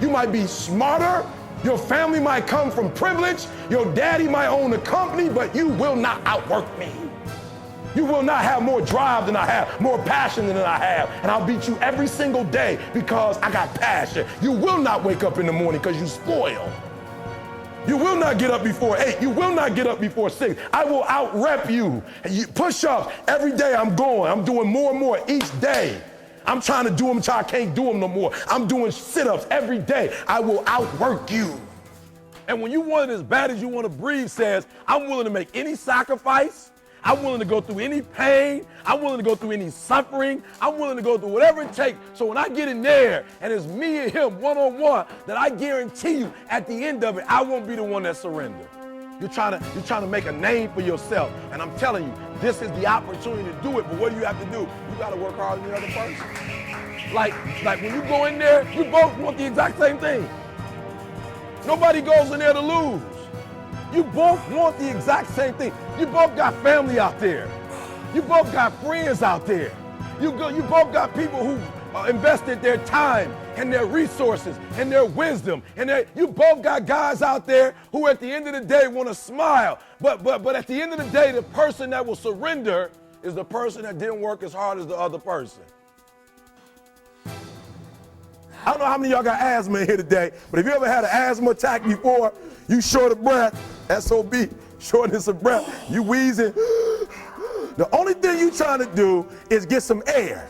You might be smarter. Your family might come from privilege. Your daddy might own a company, but you will not outwork me. You will not have more drive than I have, more passion than I have, and I'll beat you every single day because I got passion. You will not wake up in the morning because you spoil. You will not get up before 8. You will not get up before 6. I will out-rep you. Push-ups, every day I'm going. I'm doing more and more each day. I'm trying to do them until I can't do them no more. I'm doing sit-ups every day. I will outwork you. And when you want it as bad as you want to breathe says, I'm willing to make any sacrifice. I'm willing to go through any pain. I'm willing to go through any suffering. I'm willing to go through whatever it takes. So when I get in there and it's me and him one-on-one, that I guarantee you at the end of it, I won't be the one that surrendered. You're trying to make a name for yourself. And I'm telling you, this is the opportunity to do it. But what do you have to do? You got to work harder than the other person. Like when you go in there, you both want the exact same thing. Nobody goes in there to lose. You both want the exact same thing. You both got family out there. You both got friends out there. You both got people who invested their time and their resources and their wisdom. You both got guys out there who at the end of the day want to smile. But at the end of the day, the person that will surrender is the person that didn't work as hard as the other person. I don't know how many of y'all got asthma in here today, but if you ever had an asthma attack before, you short of breath, SOB, shortness of breath, you wheezing. The only thing you trying to do is get some air.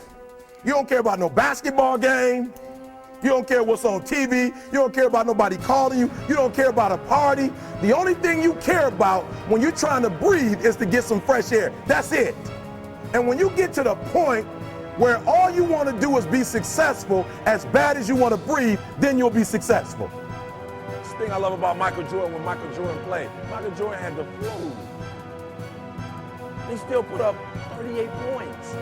You don't care about no basketball game. You don't care what's on TV. You don't care about nobody calling you. You don't care about a party. The only thing you care about when you're trying to breathe is to get some fresh air. That's it. And when you get to the point where all you want to do is be successful as bad as you want to breathe, then you'll be successful. This thing I love about Michael Jordan, when Michael Jordan played, Michael Jordan had the flu. He still put up 38 points.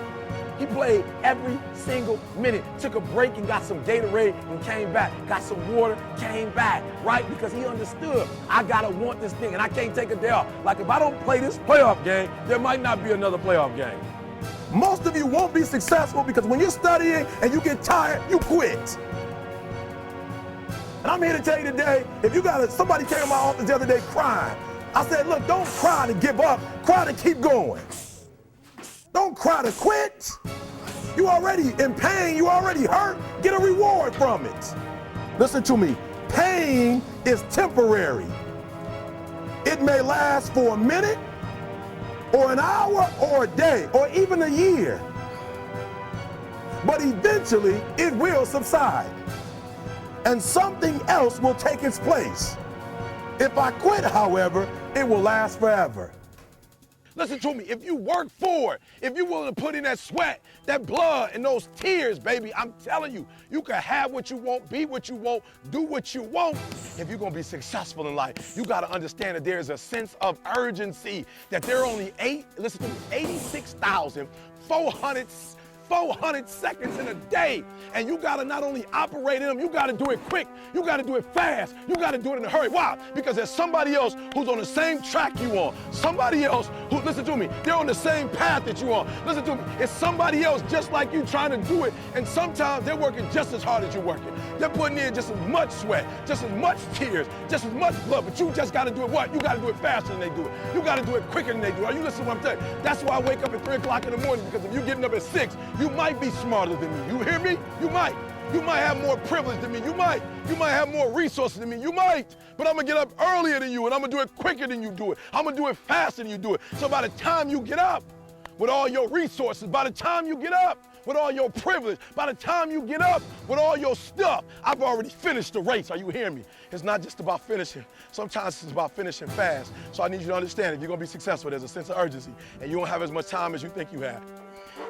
He played every single minute, took a break and got some Gatorade and came back, got some water, came back, right? Because he understood, I gotta want this thing and I can't take a day off. Like if I don't play this playoff game, there might not be another playoff game. Most of you won't be successful because when you're studying and you get tired, you quit. And I'm here to tell you today, if you somebody came to my office the other day crying. I said, look, don't cry to give up, cry to keep going. Don't cry to quit. You already in pain, you already hurt, get a reward from it. Listen to me, pain is temporary. It may last for a minute, or an hour, or a day, or even a year. But eventually, it will subside. And something else will take its place. If I quit, however, it will last forever. Listen to me, if you work for it, if you're willing to put in that sweat, that blood, and those tears, baby, I'm telling you, you can have what you want, be what you want, do what you want. If you're gonna be successful in life, you gotta understand that there's a sense of urgency, that there are only 86,400 seconds in a day. And you gotta not only operate in them, you gotta do it quick, you gotta do it fast, you gotta do it in a hurry. Why? Because there's somebody else who's on the same track you on. Somebody else who, listen to me, they're on the same path that you on. Listen to me, it's somebody else just like you trying to do it, and sometimes they're working just as hard as you're working. They're putting in just as much sweat, just as much tears, just as much blood, but you just gotta do it what? You gotta do it faster than they do it. You gotta do it quicker than they do it. Are you listening to what I'm telling you? That's why I wake up at 3 o'clock in the morning, because if you're getting up at 6, you might be smarter than me. You hear me? You might. You might have more privilege than me. You might. You might have more resources than me. You might. But I'm going to get up earlier than you, and I'm going to do it quicker than you do it. I'm going to do it faster than you do it. So by the time you get up with all your resources, by the time you get up with all your privilege, by the time you get up with all your stuff, I've already finished the race. Are you hearing me? It's not just about finishing. Sometimes it's about finishing fast. So I need you to understand, if you're going to be successful, there's a sense of urgency, and you don't have as much time as you think you have.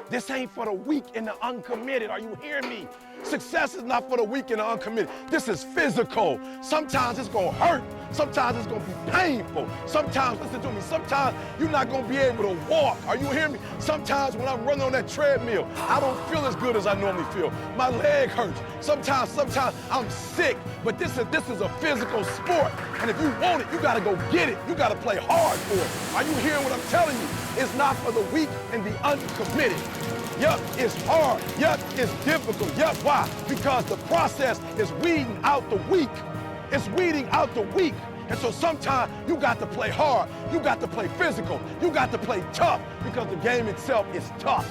This ain't for the weak and the uncommitted. Are you hearing me? Success is not for the weak and the uncommitted. This is physical. Sometimes it's going to hurt. Sometimes it's going to be painful. Sometimes, listen to me, sometimes you're not going to be able to walk. Are you hearing me? Sometimes when I'm running on that treadmill, I don't feel as good as I normally feel. My leg hurts. Sometimes I'm sick. But this is a physical sport. And if you want it, you got to go get it. You got to play hard for it. Are you hearing what I'm telling you? It's not for the weak and the uncommitted. Yep, it's hard. Yep, it's difficult. Yep, why? Because the process is weeding out the weak. It's weeding out the weak. And so sometimes you got to play hard. You got to play physical. You got to play tough because the game itself is tough.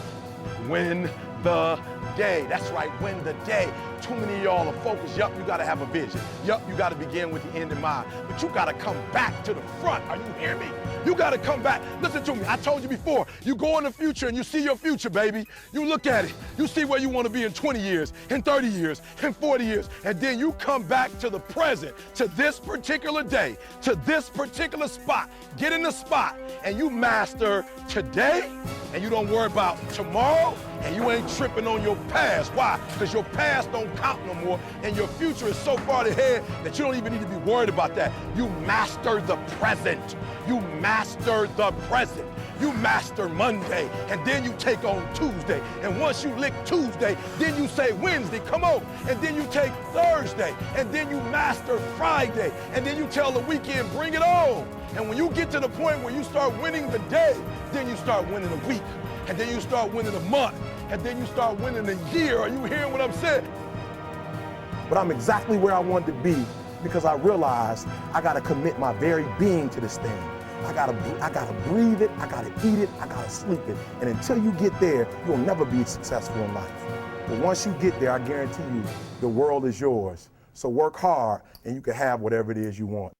Win the day. That's right, win the day. Too many of y'all are focused. Yup, you got to have a vision. Yup, you got to begin with the end in mind. But you got to come back to the front. Are you hearing me? You got to come back. Listen to me. I told you before, you go in the future and you see your future, baby. You look at it. You see where you want to be in 20 years, in 30 years, in 40 years. And then you come back to the present, to this particular day, to this particular spot. Get in the spot and you master today and you don't worry about tomorrow and you ain't tripping on your past. Why? Because your past don't count no more and your future is so far ahead that you don't even need to be worried about that. You master the present. You master the present. You master Monday, and then you take on Tuesday. And once you lick Tuesday, then you say Wednesday, come on. And then you take Thursday, and then you master Friday. And then you tell the weekend, bring it on. And when you get to the point where you start winning the day, then you start winning a week. And then you start winning a month. And then you start winning a year. Are you hearing what I'm saying? But I'm exactly where I wanted to be because I realized I got to commit my very being to this thing. I gotta breathe it, I gotta eat it, I gotta sleep it. And until you get there, you'll never be successful in life. But once you get there, I guarantee you, the world is yours. So work hard and you can have whatever it is you want.